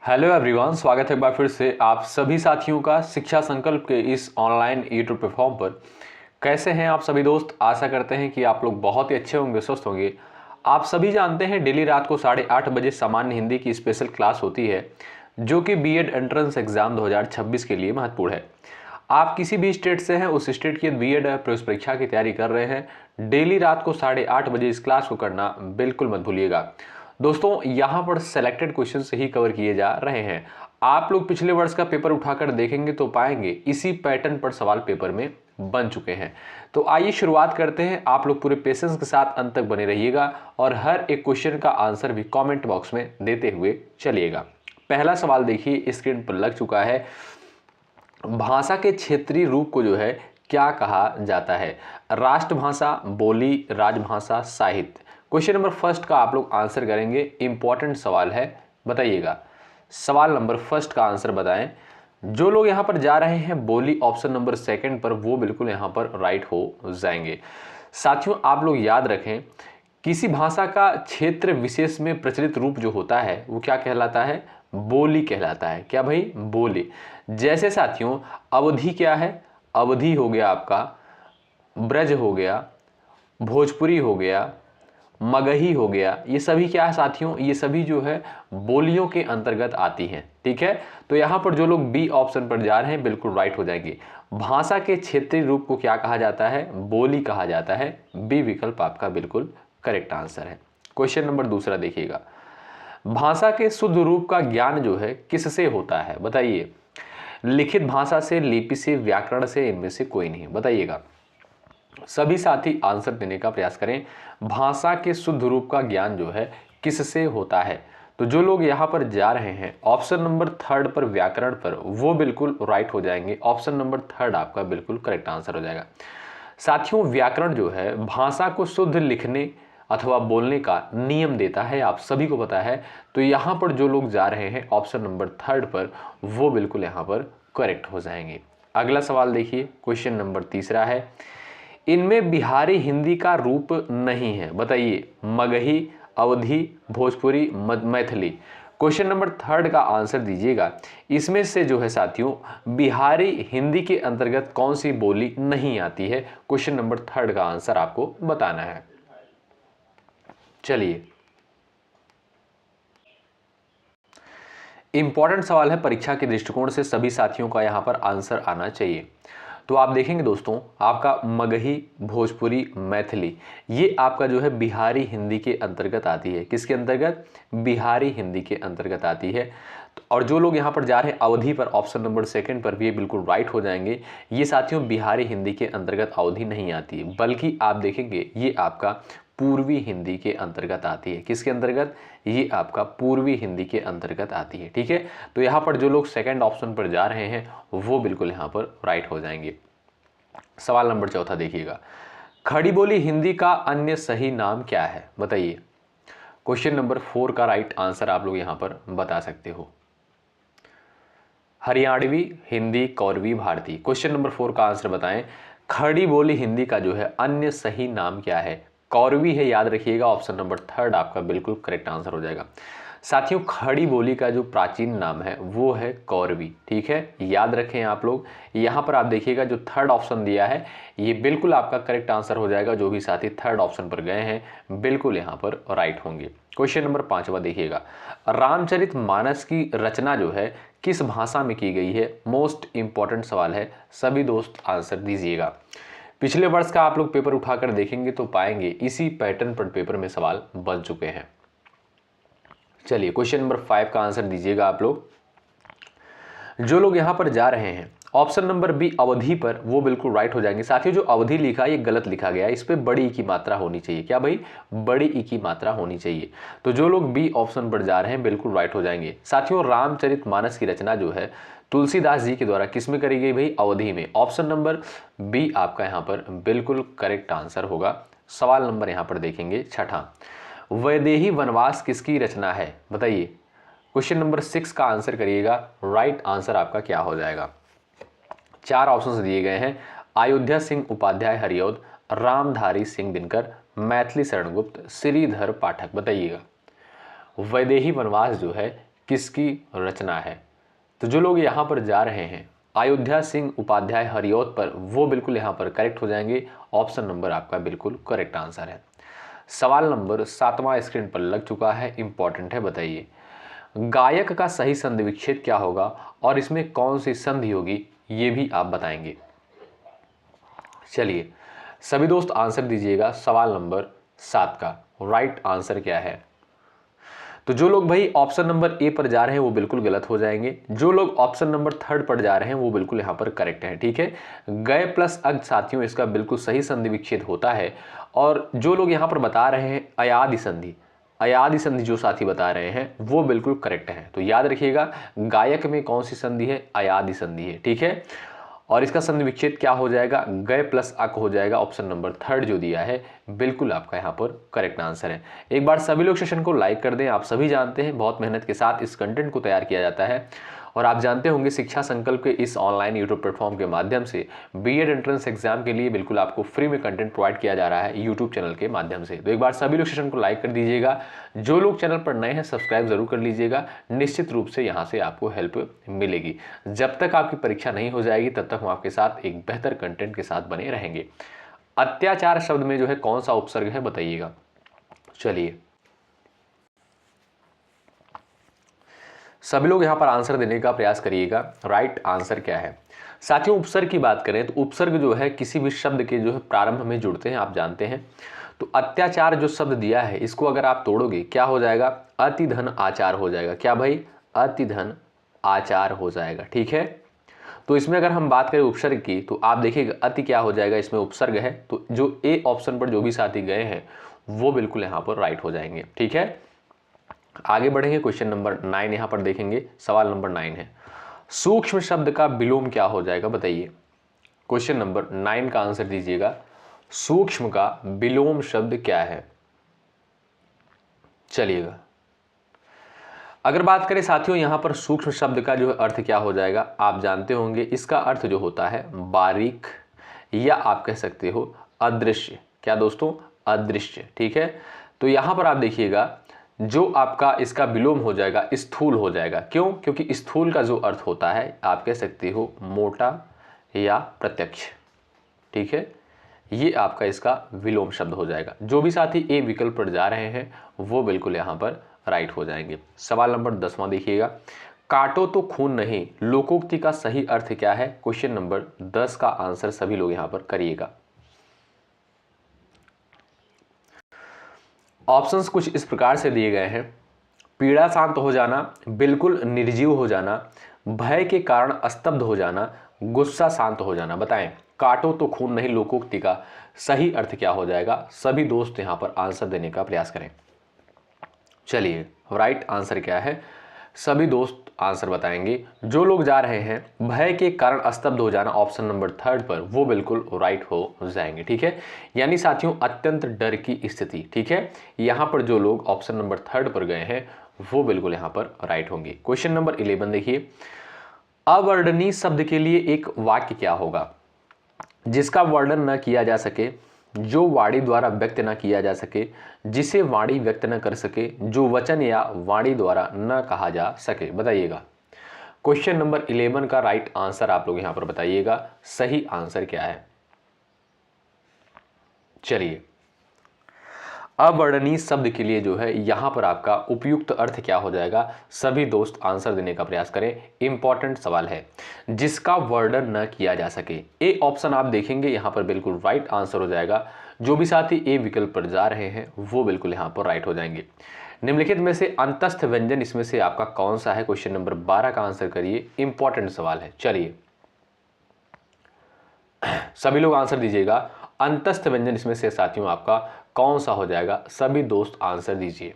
Hello everyone, स्वागत है एक बार फिर से आप सभी साथियों का शिक्षा संकल्प के इस ऑनलाइन यूट्यूब प्लेटफॉर्म पर। कैसे हैं आप सभी दोस्त? आशा करते हैं कि आप लोग बहुत ही अच्छे होंगे, स्वस्थ होंगे। आप सभी जानते हैं डेली रात को 8:30 बजे सामान्य हिंदी की स्पेशल क्लास होती है जो कि बीएड एंट्रेंस एग्जाम 2026 के लिए महत्वपूर्ण है। आप किसी भी स्टेट से हैं, उस स्टेट की बीएड प्रवेश परीक्षा की तैयारी कर रहे हैं, डेली रात को 8:30 बजे इस क्लास को करना बिल्कुल मत भूलिएगा। दोस्तों, यहाँ पर सेलेक्टेड क्वेश्चन से ही कवर किए जा रहे हैं। आप लोग पिछले वर्ष का पेपर उठाकर देखेंगे तो पाएंगे इसी पैटर्न पर सवाल पेपर में बन चुके हैं। तो आइए शुरुआत करते हैं। आप लोग पूरे पेशेंस के साथ अंत तक बने रहिएगा और हर एक क्वेश्चन का आंसर भी कमेंट बॉक्स में देते हुए चलिएगा। पहला सवाल देखिए, स्क्रीन पर लग चुका है। भाषा के क्षेत्रीय रूप को जो है क्या कहा जाता है? राष्ट्रभाषा, बोली, राजभाषा, साहित्य। क्वेश्चन नंबर फर्स्ट का आप लोग आंसर करेंगे। इंपॉर्टेंट सवाल है, बताइएगा। सवाल नंबर फर्स्ट का आंसर बताएं। जो लोग यहां पर जा रहे हैं बोली ऑप्शन नंबर सेकंड पर, वो बिल्कुल यहां पर राइट हो जाएंगे। साथियों, आप लोग याद रखें, किसी भाषा का क्षेत्र विशेष में प्रचलित रूप जो होता है वो क्या कहलाता है? बोली कहलाता है। क्या भाई? बोली। जैसे साथियों, अवधि क्या है? अवधि हो गया आपका, ब्रज हो गया, भोजपुरी हो गया, मगही हो गया। ये सभी क्या है साथियों? ये सभी जो है बोलियों के अंतर्गत आती हैं। ठीक है, तो यहां पर जो लोग बी ऑप्शन पर जा रहे हैं बिल्कुल राइट हो जाएंगे। भाषा के क्षेत्रीय रूप को क्या कहा जाता है? बोली कहा जाता है। बी विकल्प आपका बिल्कुल करेक्ट आंसर है। क्वेश्चन नंबर दूसरा देखिएगा। भाषा के शुद्ध रूप का ज्ञान जो है किससे होता है? बताइए। लिखित भाषा से, लिपि से, व्याकरण से, इनमें से कोई नहीं? बताइएगा। सभी साथी आंसर देने का प्रयास करें। भाषा के शुद्ध रूप का ज्ञान जो है किससे होता है? तो जो लोग यहां पर जा रहे हैं ऑप्शन नंबर थर्ड पर, व्याकरण पर, वो बिल्कुल राइट हो जाएंगे। ऑप्शन नंबर थर्ड आपका बिल्कुल करेक्ट आंसर हो जाएगा। साथियों, व्याकरण जो है भाषा को शुद्ध लिखने अथवा बोलने का नियम देता है, आप सभी को पता है। तो यहां पर जो लोग जा रहे हैं ऑप्शन नंबर थर्ड पर, वो बिल्कुल यहां पर करेक्ट हो जाएंगे। अगला सवाल देखिए, क्वेश्चन नंबर तीसरा है। इनमें बिहारी हिंदी का रूप नहीं है। बताइए। Magahi, Awadhi, Bhojpuri, Maithili. Question number third का आंसर दीजिएगा। इसमें से जो है साथियों बिहारी हिंदी के अंतर्गत कौन सी बोली नहीं आती है? क्वेश्चन नंबर थर्ड का आंसर आपको बताना है। चलिए, इंपॉर्टेंट सवाल है, परीक्षा के दृष्टिकोण से सभी साथियों का यहां पर आंसर आना चाहिए। तो आप देखेंगे दोस्तों, आपका मगही, भोजपुरी, मैथिली, ये आपका जो है बिहारी हिंदी के अंतर्गत आती है। किसके अंतर्गत? बिहारी हिंदी के अंतर्गत आती है। और जो लोग यहाँ पर जा रहे हैं अवधि पर, ऑप्शन नंबर सेकंड पर, भी ये बिल्कुल राइट हो जाएंगे। ये साथियों बिहारी हिंदी के अंतर्गत अवधि नहीं आती है, बल्कि आप देखेंगे ये आपका पूर्वी हिंदी के अंतर्गत आती है। किसके अंतर्गत? ये आपका पूर्वी हिंदी के अंतर्गत आती है। ठीक है, तो यहाँ पर जो लोग सेकंड ऑप्शन पर जा रहे हैं वो बिल्कुल यहाँ पर राइट हो जाएंगे। सवाल नंबर चौथा देखिएगा। खड़ी बोली हिंदी का अन्य सही नाम क्या है? बताइए। क्वेश्चन नंबर 4 का राइट आंसर आप लोग यहां पर बता सकते हो। हरियाणवी, हिंदी, कौरवी, भारती। क्वेश्चन नंबर 4 का आंसर बताएं। खड़ी बोली हिंदी का जो है अन्य सही नाम क्या है? कौरवी है, याद रखिएगा। ऑप्शन नंबर थर्ड आपका बिल्कुल करेक्ट आंसर हो जाएगा। साथियों, खड़ी बोली का जो प्राचीन नाम है वो है कौरवी। ठीक है, याद रखें आप लोग। यहां पर आप देखिएगा जो थर्ड ऑप्शन दिया है ये बिल्कुल आपका करेक्ट आंसर हो जाएगा। जो भी साथी थर्ड ऑप्शन पर गए हैं बिल्कुल यहां पर राइट होंगे। क्वेश्चन नंबर 5वां देखिएगा। रामचरितमानस की रचना जो है किस भाषा में की गई है? मोस्ट इंपॉर्टेंट सवाल है, सभी दोस्त आंसर दीजिएगा। पिछले वर्ष का आप लोग पेपर उठाकर देखेंगे तो पाएंगे इसी पैटर्न पर पेपर में सवाल बन चुके हैं। चलिए, क्वेश्चन नंबर 5 का आंसर दीजिएगा आप लोग। जो लोग यहां पर जा रहे हैं ऑप्शन नंबर बी अवधि पर, वो बिल्कुल राइट हो जाएंगे। साथियों, जो अवधि लिखा है ये गलत लिखा गया है, इस पे बड़ी ई की मात्रा होनी चाहिए। क्या भाई? बड़ी ई की मात्रा होनी चाहिए। तो जो लोग बी ऑप्शन पर जा रहे हैं बिल्कुल राइट हो जाएंगे। साथियों, रामचरितमानस की रचना जो है तुलसीदास जी के द्वारा किसमें करी गई? भाई अवधि में। ऑप्शन नंबर बी आपका यहाँ पर बिल्कुल करेक्ट आंसर होगा। सवाल नंबर यहाँ पर देखेंगे छठा। वैदेही वनवास किसकी रचना है? बताइए। क्वेश्चन नंबर 6 का आंसर करिएगा। राइट आंसर आपका क्या हो जाएगा? 4 ऑप्शंस दिए गए हैं। अयोध्या सिंह उपाध्याय हरिऔध, रामधारी सिंह दिनकर, मैथिली शरण गुप्त, श्रीधर पाठक। बताइएगा। वैदेही वनवास जो है किसकी रचना है? तो जो लोग यहाँ पर जा रहे हैं अयोध्या सिंह उपाध्याय हरिऔध पर, वो बिल्कुल यहाँ पर करेक्ट हो जाएंगे। ऑप्शन नंबर आपका बिल्कुल करेक्ट आंसर है। सवाल नंबर 7वां स्क्रीन पर लग चुका है, इंपॉर्टेंट है, बताइए गायक का सही संधि विच्छेद क्या होगा और इसमें कौन सी संधि होगी, ये भी आप बताएंगे। चलिए सभी दोस्त आंसर दीजिएगा। सवाल नंबर 7 का राइट आंसर क्या है? तो जो लोग भाई ऑप्शन नंबर ए पर जा रहे हैं वो बिल्कुल गलत हो जाएंगे, जो लोग ऑप्शन नंबर 3 पर जा रहे हैं वो बिल्कुल यहाँ पर करेक्ट है। ठीक है, गए प्लस अग साथियों इसका बिल्कुल सही संधि विच्छेद होता है। और जो लोग यहाँ पर बता रहे हैं अयादि संधि, अयादि संधि जो साथी बता रहे हैं वो बिल्कुल करेक्ट है। तो याद रखिएगा गायक में कौन सी संधि है? अयादि संधि है। ठीक है, और इसका संधि विच्छेद क्या हो जाएगा? गए प्लस अक हो जाएगा। ऑप्शन नंबर 3 जो दिया है बिल्कुल आपका यहाँ पर करेक्ट आंसर है। एक बार सभी लोग सेशन को लाइक कर दें। आप सभी जानते हैं बहुत मेहनत के साथ इस कंटेंट को तैयार किया जाता है और आप जानते होंगे शिक्षा संकल्प के इस ऑनलाइन यूट्यूब प्लेटफॉर्म के माध्यम से बीएड एंट्रेंस एग्जाम के लिए बिल्कुल आपको फ्री में कंटेंट प्रोवाइड किया जा रहा है यूट्यूब चैनल के माध्यम से। तो एक बार सभी लोग सेशन को लाइक कर दीजिएगा। जो लोग चैनल पर नए हैं सब्सक्राइब जरूर कर लीजिएगा, निश्चित रूप से यहाँ से आपको हेल्प मिलेगी। जब तक आपकी परीक्षा नहीं हो जाएगी तब तक हम आपके साथ एक बेहतर कंटेंट के साथ बने रहेंगे। अत्याचार शब्द में जो है कौन सा उपसर्ग है बताइएगा। चलिए सभी लोग यहां पर आंसर देने का प्रयास करिएगा। राइट आंसर क्या है? साथियों उपसर्ग की बात करें तो उपसर्ग जो है किसी भी शब्द के जो है प्रारंभ में जुड़ते हैं, आप जानते हैं। तो अत्याचार जो शब्द दिया है इसको अगर आप तोड़ोगे क्या हो जाएगा? अति धन आचार हो जाएगा। क्या भाई? अति धन आचार हो जाएगा। ठीक है, तो इसमें अगर हम बात करें उपसर्ग की तो आप देखिएगा अति क्या हो जाएगा, इसमें उपसर्ग है। तो जो ए ऑप्शन पर जो भी साथी गए हैं वो बिल्कुल यहाँ पर राइट हो जाएंगे। ठीक है, आगे बढ़ेंगे। क्वेश्चन नंबर 9 यहां पर देखेंगे। सवाल नंबर 9 है सूक्ष्म शब्द का विलोम क्या हो जाएगा बताइए। क्वेश्चन नंबर 9 का आंसर दीजिएगा। सूक्ष्म का विलोम शब्द क्या है? चलिएगा अगर बात करें साथियों यहां पर सूक्ष्म शब्द का जो अर्थ क्या हो जाएगा, आप जानते होंगे इसका अर्थ जो होता है बारीक, या आप कह सकते हो अदृश्य। क्या दोस्तों? अदृश्य। ठीक है, तो यहां पर आप देखिएगा जो आपका इसका विलोम हो जाएगा स्थूल हो जाएगा। क्यों? क्योंकि स्थूल का जो अर्थ होता है आप कह सकते हो मोटा या प्रत्यक्ष। ठीक है, ये आपका इसका विलोम शब्द हो जाएगा। जो भी साथी ए विकल्प पर जा रहे हैं वो बिल्कुल यहाँ पर राइट हो जाएंगे। सवाल नंबर 10वां देखिएगा। काटो तो खून नहीं लोकोक्ति का सही अर्थ क्या है? क्वेश्चन नंबर 10 का आंसर सभी लोग यहाँ पर करिएगा। ऑप्शंस कुछ इस प्रकार से दिए गए हैं। पीड़ा शांत हो जाना, बिल्कुल निर्जीव हो जाना, भय के कारण स्तब्ध हो जाना, गुस्सा शांत हो जाना। बताएं काटो तो खून नहीं लोकोक्ति का सही अर्थ क्या हो जाएगा? सभी दोस्त यहां पर आंसर देने का प्रयास करें। चलिए राइट आंसर क्या है? सभी दोस्त आंसर बताएंगे। जो लोग जा रहे हैं भय के कारण स्तब्ध हो जाना ऑप्शन नंबर 3 पर, वो बिल्कुल राइट हो जाएंगे। ठीक है, यानी साथियों अत्यंत डर की स्थिति। ठीक है, यहां पर जो लोग ऑप्शन नंबर 3 पर गए हैं वो बिल्कुल यहां पर राइट होंगे। क्वेश्चन नंबर 11 देखिए। अवर्णनीय शब्द के लिए एक वाक्य क्या होगा जिसका वर्णन न किया जा सके, जो वाणी द्वारा व्यक्त न किया जा सके, जिसे वाणी व्यक्त न कर सके, जो वचन या वाणी द्वारा न कहा जा सके। बताइएगा क्वेश्चन नंबर 11 का राइट आंसर आप लोग यहां पर बताइएगा। सही आंसर क्या है? चलिए अवर्णनीय शब्द के लिए जो है यहां पर आपका उपयुक्त अर्थ क्या हो जाएगा? सभी दोस्त आंसर देने का प्रयास करें। इंपॉर्टेंट सवाल है। जिसका वर्णन न किया जा सके, ए ऑप्शन आप देखेंगे यहां पर बिल्कुल राइट आंसर हो जाएगा। जो भी साथी ए विकल्प पर जा रहे हैं वो बिल्कुल यहां पर राइट हो जाएंगे। निम्नलिखित में से अंतस्थ व्यंजन इसमें से आपका कौन सा है? क्वेश्चन नंबर 12 का आंसर करिए। इंपॉर्टेंट सवाल है। चलिए सभी लोग आंसर दीजिएगा। अंतस्थ व्यंजन इसमें से साथियों आपका कौन सा हो जाएगा? सभी दोस्त आंसर दीजिए।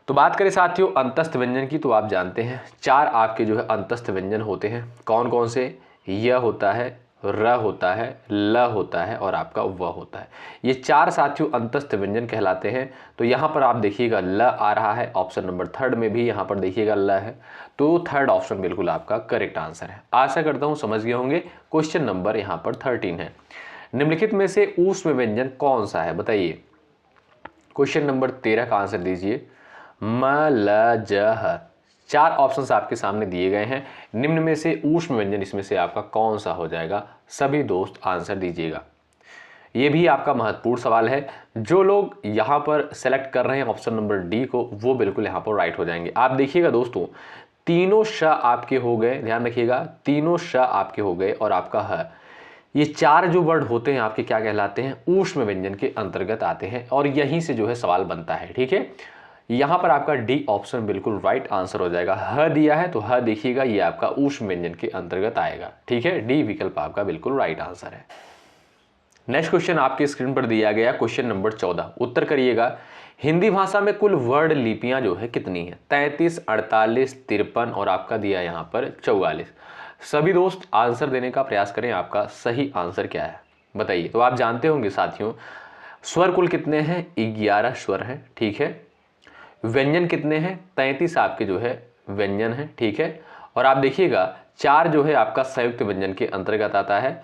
तो बात करें साथियों अंतस्थ व्यंजन की तो आप जानते हैं 4 आपके जो है अंतस्थ व्यंजन होते हैं। कौन कौन से? य होता है, र होता है, ल होता है और आपका व होता है। ये 4 साथियों अंतस्थ व्यंजन कहलाते हैं। तो यहाँ पर आप देखिएगा ल आ रहा है। ऑप्शन नंबर 3 में भी यहाँ पर देखिएगा ल है। तो 3rd ऑप्शन बिल्कुल आपका करेक्ट आंसर है। आशा करता हूँ समझ गए होंगे। क्वेश्चन नंबर यहाँ पर 13 है। निम्नलिखित में से ऊष्म व्यंजन कौन सा है? बताइए। क्वेश्चन नंबर 13 का आंसर दीजिए। म ल ज ह 4 ऑप्शंस आपके सामने दिए गए हैं, निम्न में से ऊष्म व्यंजन इसमें से आपका कौन सा हो जाएगा? सभी दोस्त आंसर दीजिएगा। ये भी आपका महत्वपूर्ण सवाल है। जो लोग यहाँ पर सेलेक्ट कर रहे हैं ऑप्शन नंबर डी को, वो बिल्कुल यहाँ पर राइट हो जाएंगे। आप देखिएगा दोस्तों, तीनों श आपके हो गए, ध्यान रखिएगा, तीनों श आपके हो गए और आपका ह। ये 4 जो वर्ड होते हैं आपके क्या कहलाते हैं? ऊष्म व्यंजन के अंतर्गत आते हैं और यहीं से जो है सवाल बनता है। ठीक है, यहाँ पर आपका डी ऑप्शन बिल्कुल राइट आंसर हो जाएगा। ह दिया है तो ह देखिएगा, ये आपका ऊष्म व्यंजन के अंतर्गत आएगा। ठीक है, डी विकल्प आपका बिल्कुल राइट आंसर है। नेक्स्ट क्वेश्चन आपके स्क्रीन पर दिया गया, क्वेश्चन नंबर 14, उत्तर करिएगा। हिंदी भाषा में कुल वर्ण लिपियां जो है कितनी है? 33, 48, 53 और आपका दिया यहाँ पर 44। सभी दोस्त आंसर देने का प्रयास करें, आपका सही आंसर क्या है बताइए। तो आप जानते होंगे साथियों, स्वर कुल कितने हैं? 11 स्वर हैं। ठीक है, व्यंजन कितने हैं? 33 आपके जो है व्यंजन है। ठीक है, और आप देखिएगा 4 जो है आपका संयुक्त व्यंजन के अंतर्गत आता है।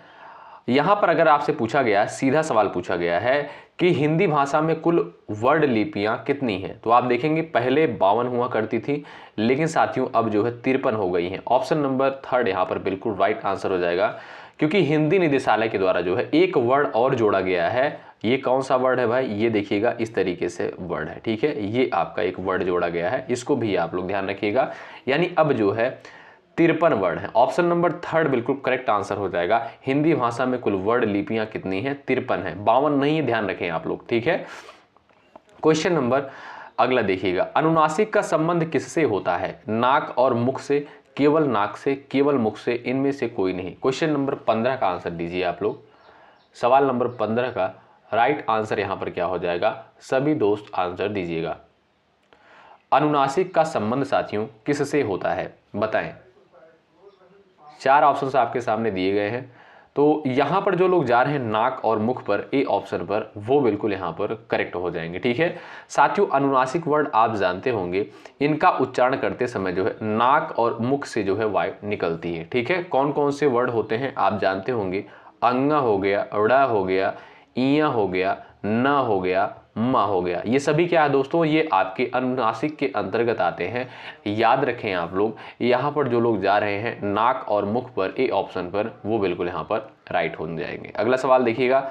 यहां पर अगर आपसे पूछा गया, सीधा सवाल पूछा गया है कि हिंदी भाषा में कुल वर्ण लिपियां कितनी हैं, तो आप देखेंगे पहले 52 हुआ करती थी, लेकिन साथियों अब जो है 53 हो गई हैं। ऑप्शन नंबर 3 यहां पर बिल्कुल राइट आंसर हो जाएगा, क्योंकि हिंदी निदेशालय के द्वारा जो है एक वर्ड और जोड़ा गया है। ये कौन सा वर्ड है भाई? ये देखिएगा, इस तरीके से वर्ड है। ठीक है, ये आपका एक वर्ड जोड़ा गया है, इसको भी आप लोग ध्यान रखिएगा। यानी अब जो है 53 वर्ड है। ऑप्शन नंबर 3 बिल्कुल करेक्ट आंसर हो जाएगा। हिंदी भाषा में कुल वर्ड लिपियां कितनी हैं? 53 है, 52 नहीं है, ध्यान रखें आप लोग। ठीक है, क्वेश्चन नंबर अगला देखिएगा। अनुनासिक का संबंध किससे होता है? नाक और मुख से, केवल नाक से, केवल मुख से, इनमें से कोई नहीं। क्वेश्चन नंबर 15 का आंसर दीजिए आप लोग। सवाल नंबर 15 का राइट आंसर यहां पर क्या हो जाएगा? सभी दोस्त आंसर दीजिएगा। अनुनासिक का संबंध साथियों किससे होता है बताएं। 4 ऑप्शंस आपके सामने दिए गए हैं, तो यहां पर जो लोग जा रहे हैं नाक और मुख पर, ए ऑप्शन पर, वो बिल्कुल यहां पर करेक्ट हो जाएंगे। ठीक है साथियों, अनुनासिक वर्ड आप जानते होंगे, इनका उच्चारण करते समय जो है नाक और मुख से जो है वायु निकलती है। ठीक है, कौन कौन से वर्ड होते हैं आप जानते होंगे? अंगा हो गया, अड़ा हो गया, इया हो गया, न हो गया, मा हो गया। ये सभी क्या है दोस्तों? ये आपके अनुनासिक के अंतर्गत आते हैं। याद रखें आप लोग, यहाँ पर जो लोग जा रहे हैं नाक और मुख पर, ए ऑप्शन पर, वो बिल्कुल यहाँ पर राइट हो जाएंगे। अगला सवाल देखिएगा।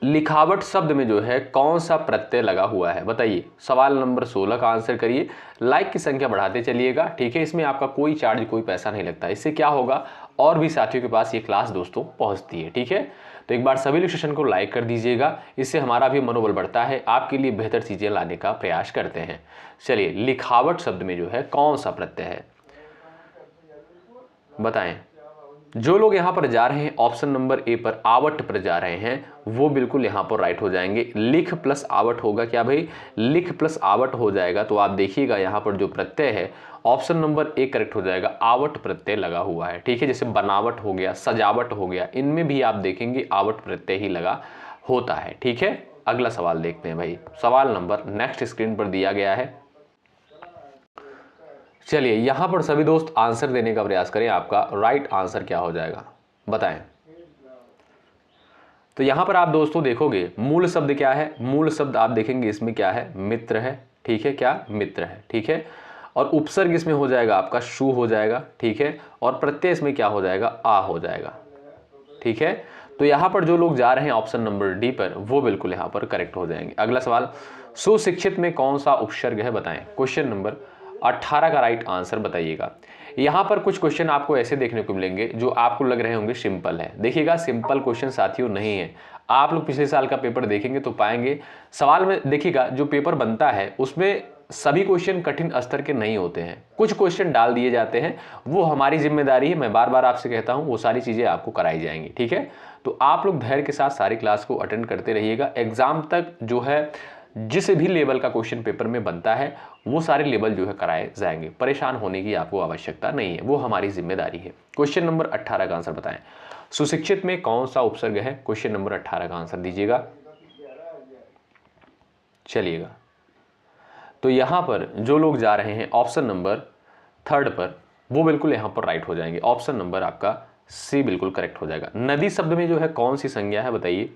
लिखावट शब्द में जो है कौन सा प्रत्यय लगा हुआ है बताइए। सवाल नंबर 16 का आंसर करिए। लाइक की संख्या बढ़ाते चलिएगा। ठीक है, इसमें आपका कोई चार्ज, कोई पैसा नहीं लगता। इससे क्या होगा, और भी साथियों के पास ये क्लास दोस्तों पहुंचती है। ठीक है, तो एक बार सभी लोग सेशन को लाइक कर दीजिएगा, इससे हमारा भी मनोबल बढ़ता है, आपके लिए बेहतर चीजें लाने का प्रयास करते हैं। चलिए, लिखावट शब्द में जो है कौन सा प्रत्यय है बताएं। जो लोग यहां पर जा रहे हैं ऑप्शन नंबर ए पर, आवट पर जा रहे हैं, वो बिल्कुल यहां पर राइट हो जाएंगे। लिख प्लस आवट होगा क्या भाई? लिख प्लस आवट हो जाएगा। तो आप देखिएगा यहां पर जो प्रत्यय है ऑप्शन नंबर ए करेक्ट हो जाएगा, आवट प्रत्यय लगा हुआ है। ठीक है, जैसे बनावट हो गया, सजावट हो गया, इनमें भी आप देखेंगे आवट प्रत्यय ही लगा होता है। ठीक है, अगला सवाल देखते हैं भाई। सवाल नंबर नेक्स्ट स्क्रीन पर दिया गया है। चलिए, यहां पर सभी दोस्त आंसर देने का प्रयास करें, आपका राइट आंसर क्या हो जाएगा बताएं। तो यहां पर आप दोस्तों देखोगे मूल शब्द क्या है? मूल शब्द आप देखेंगे इसमें क्या है? मित्र है। ठीक है, क्या? मित्र है। ठीक है, और उपसर्ग इसमें हो जाएगा आपका शु हो जाएगा। ठीक है, और प्रत्यय इसमें क्या हो जाएगा? आ हो जाएगा। ठीक है, तो यहां पर जो लोग जा रहे हैं ऑप्शन नंबर डी पर, वो बिल्कुल यहां पर करेक्ट हो जाएंगे। अगला सवाल, सुशिक्षित में कौन सा उपसर्ग है बताएं। क्वेश्चन नंबर 18 का राइट आंसर बताइएगा। यहां पर कुछ क्वेश्चन आपको ऐसे देखने को मिलेंगे जो आपको लग रहे होंगे सिंपल है। देखिएगा, सिंपल क्वेश्चन साथियों नहीं है। आप लोग पिछले साल का पेपर देखेंगे तो पाएंगे, सवाल में देखिएगा जो पेपर बनता है उसमें सभी क्वेश्चन कठिन स्तर के नहीं होते हैं, कुछ क्वेश्चन डाल दिए जाते हैं। वो हमारी जिम्मेदारी है, मैं बार बार आपसे कहता हूं, वो सारी चीजें आपको कराई जाएंगी। ठीक है, तो आप लोग धैर्य के साथ सारी क्लास को अटेंड करते रहिएगा। एग्जाम तक जो है जिस भी लेवल का क्वेश्चन पेपर में बनता है वो सारे लेवल जो है कराए जाएंगे। परेशान होने की आपको आवश्यकता नहीं है, वो हमारी जिम्मेदारी है। क्वेश्चन नंबर 18 का आंसर बताएं। सुशिक्षित में कौन सा उपसर्ग है? क्वेश्चन नंबर 18 का आंसर दीजिएगा। चलिएगा, तो यहां पर जो लोग जा रहे हैं ऑप्शन नंबर 3 पर, वो बिल्कुल यहां पर राइट हो जाएंगे। ऑप्शन नंबर आपका सी बिल्कुल करेक्ट हो जाएगा। नदी शब्द में जो है कौन सी संज्ञा है बताइए।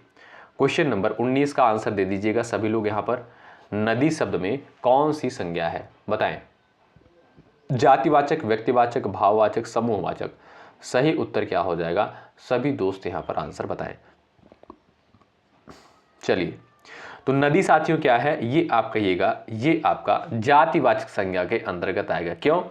क्वेश्चन नंबर 19 का आंसर दे दीजिएगा सभी लोग। यहां पर नदी शब्द में कौन सी संज्ञा है बताएं। जातिवाचक, व्यक्तिवाचक, भाववाचक, समूहवाचक। सही उत्तर क्या हो जाएगा? सभी दोस्त यहां पर आंसर बताएं। चलिए, तो नदी साथियों क्या है? ये आप कहिएगा, ये आपका जातिवाचक संज्ञा के अंतर्गत आएगा। क्यों?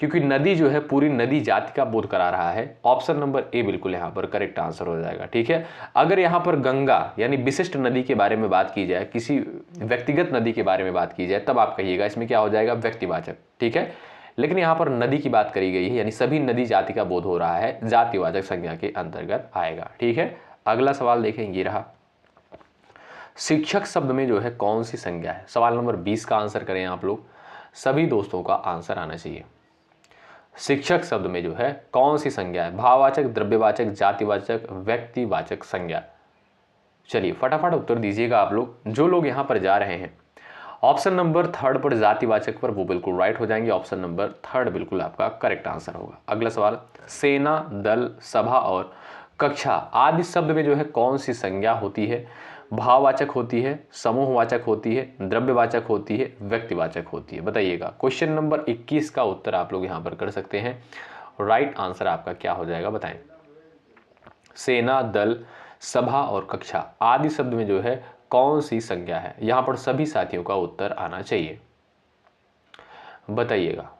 क्योंकि नदी जो है पूरी नदी जाति का बोध करा रहा है। ऑप्शन नंबर ए बिल्कुल यहां पर करेक्ट आंसर हो जाएगा। ठीक है, अगर यहां पर गंगा यानी विशिष्ट नदी के बारे में बात की जाए, किसी व्यक्तिगत नदी के बारे में बात की जाए, तब आप कहिएगा इसमें क्या हो जाएगा? व्यक्तिवाचक। ठीक है, लेकिन यहां पर नदी की बात करी गई है, यानी सभी नदी जाति का बोध हो रहा है, जातिवाचक संज्ञा के अंतर्गत आएगा। ठीक है, अगला सवाल देखें, ये रहा। शिक्षक शब्द में जो है कौन सी संज्ञा है? सवाल नंबर 20 का आंसर करें आप लोग, सभी दोस्तों का आंसर आना चाहिए। शिक्षक शब्द में जो है कौन सी संज्ञा है? भाववाचक, द्रव्यवाचक, जातिवाचक, व्यक्तिवाचक संज्ञा। चलिए फटाफट उत्तर दीजिएगा आप लोग, जो लोग यहां पर जा रहे हैं ऑप्शन नंबर थर्ड पर जातिवाचक पर, वो बिल्कुल राइट हो जाएंगे। ऑप्शन नंबर थर्ड बिल्कुल आपका करेक्ट आंसर होगा। अगला सवाल, सेना, दल, सभा और कक्षा आदि शब्द में जो है कौन सी संज्ञा होती है? भाववाचक होती है, समूहवाचक होती है, द्रव्यवाचक होती है, व्यक्तिवाचक होती है? बताइएगा। क्वेश्चन नंबर 21 का उत्तर आप लोग यहां पर कर सकते हैं। राइट आंसर आपका क्या हो जाएगा बताएं। सेना, दल, सभा और कक्षा आदि शब्द में जो है कौन सी संज्ञा है? यहां पर सभी साथियों का उत्तर आना चाहिए, बताइएगा।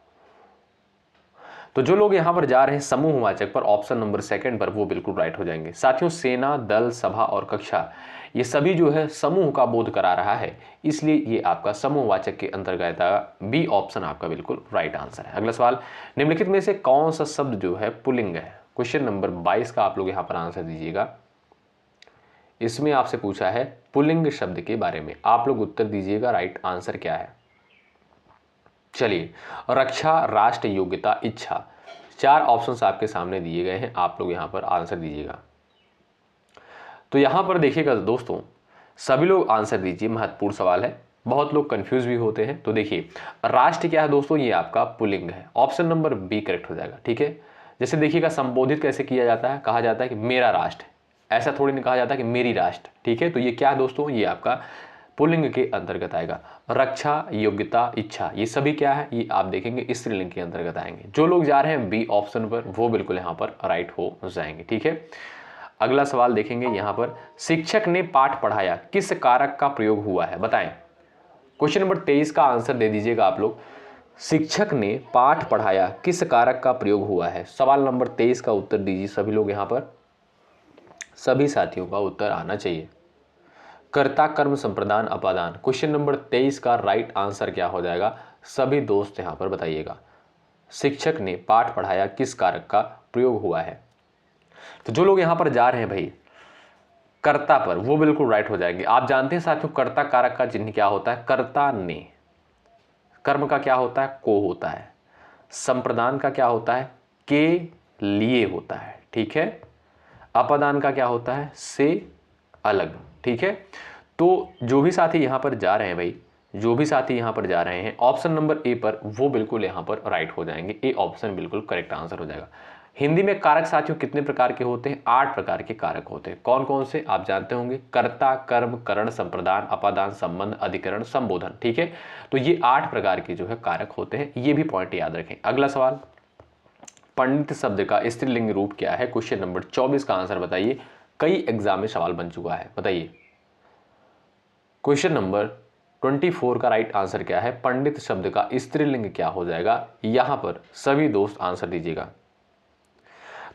तो जो लोग यहां पर जा रहे हैं समूहवाचक पर, ऑप्शन नंबर सेकंड पर, वो बिल्कुल राइट हो जाएंगे। साथियों, सेना, दल, सभा और कक्षा ये सभी जो है समूह का बोध करा रहा है, इसलिए ये आपका समूहवाचक के अंतर्गत आएगा। बी ऑप्शन आपका बिल्कुल राइट आंसर है। अगला सवाल, निम्नलिखित में से कौन सा शब्द जो है पुल्लिंग है? क्वेश्चन नंबर 22 का आप लोग यहां पर आंसर दीजिएगा। इसमें आपसे पूछा है पुल्लिंग शब्द के बारे में, आप लोग उत्तर दीजिएगा राइट आंसर क्या है। चलिए, रक्षा, राष्ट्र, योग्यता, इच्छा, चार ऑप्शंस आपके सामने दिए गए हैं, आप लोग यहां पर आंसर दीजिएगा। तो यहां पर देखिएगा दोस्तों, सभी लोग आंसर दीजिए, महत्वपूर्ण सवाल है, बहुत लोग कंफ्यूज भी होते हैं। तो देखिए, राष्ट्र क्या है दोस्तों? ये आपका पुल्लिंग है। ऑप्शन नंबर बी करेक्ट हो जाएगा। ठीक है, जैसे देखिएगा संबोधित कैसे किया जाता है? कहा जाता है कि मेरा राष्ट्र, ऐसा थोड़ी नहीं कहा जाता कि मेरी राष्ट्र। ठीक है, तो ये क्या है दोस्तों? ये आपका पुल्लिंग के अंतर्गत आएगा। रक्षा, योग्यता, इच्छा ये सभी क्या है? ये आप देखेंगे स्त्रीलिंग के अंतर्गत आएंगे। जो लोग जा रहे हैं बी ऑप्शन पर, वो बिल्कुल यहां पर राइट हो जाएंगे। ठीक है, अगला सवाल देखेंगे यहां पर, शिक्षक ने पाठ पढ़ाया किस कारक का प्रयोग हुआ है? बताएं। क्वेश्चन नंबर 23 का आंसर दे दीजिएगा आप लोग। शिक्षक ने पाठ पढ़ाया किस कारक का प्रयोग हुआ है? सवाल नंबर 23 का उत्तर दीजिए सभी लोग यहां पर, सभी साथियों का उत्तर आना चाहिए। कर्ता, कर्म, संप्रदान, अपादान। क्वेश्चन नंबर 23 का राइट आंसर क्या हो जाएगा? सभी दोस्त यहां पर बताइएगा। शिक्षक ने पाठ पढ़ाया किस कारक का प्रयोग हुआ है? तो जो लोग यहां पर जा रहे हैं भाई कर्ता पर, वो बिल्कुल राइट हो जाएंगे। आप जानते हैं साथियों कर्ता कारक का चिन्ह क्या होता है? कर्ता ने। कर्म का क्या होता है? को होता है। संप्रदान का क्या होता है? के लिए होता है। ठीक है, अपादान का क्या होता है? से अलग। ठीक है, तो जो भी साथी यहां पर जा रहे हैं भाई, जो भी साथी यहां पर जा रहे हैं ऑप्शन नंबर ए पर, वो बिल्कुल यहां पर राइट हो जाएंगे। ए ऑप्शन बिल्कुल करेक्ट आंसर हो जाएगा। हिंदी में कारक साथियों कितने प्रकार के होते हैं? 8 प्रकार के कारक होते हैं। कौन कौन से आप जानते होंगे? कर्ता, कर्म, करण, संप्रदान, अपादान, संबंध, अधिकरण, संबोधन। ठीक है, तो ये 8 प्रकार के जो है कारक होते हैं, ये भी पॉइंट याद रखें। अगला सवाल, पंडित शब्द का स्त्रीलिंग रूप क्या है? क्वेश्चन नंबर 24 का आंसर बताइए। कई एग्जाम में सवाल बन चुका है, बताइए। क्वेश्चन नंबर 24 का राइट आंसर क्या है? पंडित शब्द का स्त्रीलिंग क्या हो जाएगा? यहां पर सभी दोस्त आंसर दीजिएगा।